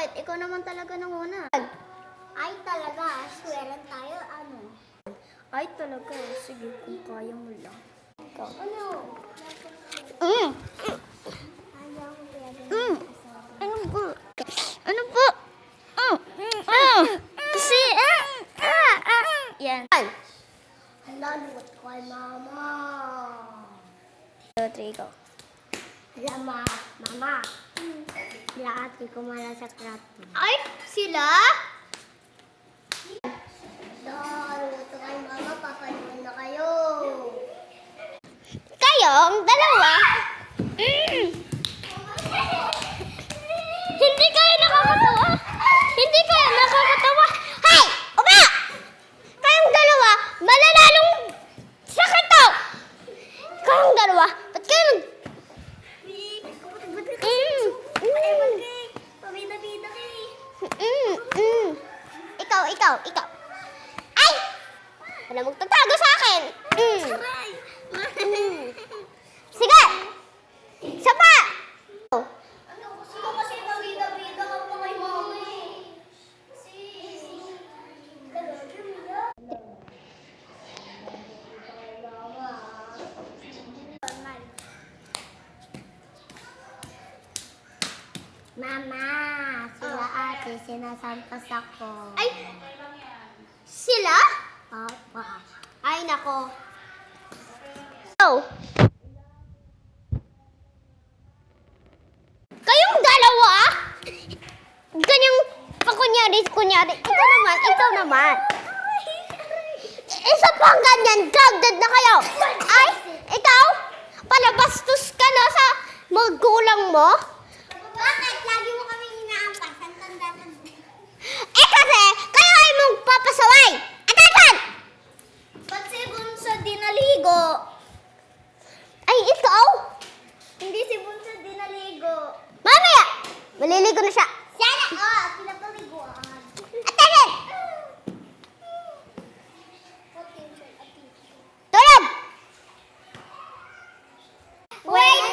Bakit? Ikaw naman talaga nanguna. Ay talaga, swearan tayo, ano? Ay talaga. Sige, kung kaya mo lang. Ikaw. Ano? Ayaw ko kaya Ano po? Ano po? Kasi, yan. Laluot ko kay mama. 2, 3, go. Mama. Sila ate ko mala sa krato. Ay, sila? Laluot ko kay mama, papaluin na kayo. Kayong dalawa? Hindi kayo nakakatawa. Hindi kayo nakakatawa. Hay! Uma! Kayong dalawa, malalalong sakit to. Kayong dalawa, ba't kayo nag... Pabida-bida ka Ikaw. Ay! Wala magtatago sa akin. Sige! Isa pa! Ano, gusto ko kasi pabida-bida ka pa kay mama eh. Mama, sila ate, sinasampas ako. Ay! Sila? Papa. Ay, nako. Oh. Kayong dalawa? Ganyang kunyari. Ikaw naman. Isa pang ganyan, gagdad na kayo. Ay, ikaw? Palabastos ka na sa magulang mo? Bakit? Lagi mo kami inaampas. Ang tanda-tanda. Eh kasi, kayo ay mong papasaway. Atatan! Ba't si Bunso di naligo? Ay, ikaw? Hindi si Bunso di naligo. Mamaya! Maliligo na siya. Sana! Pinapaliguan. Atatan! Tulog! Wait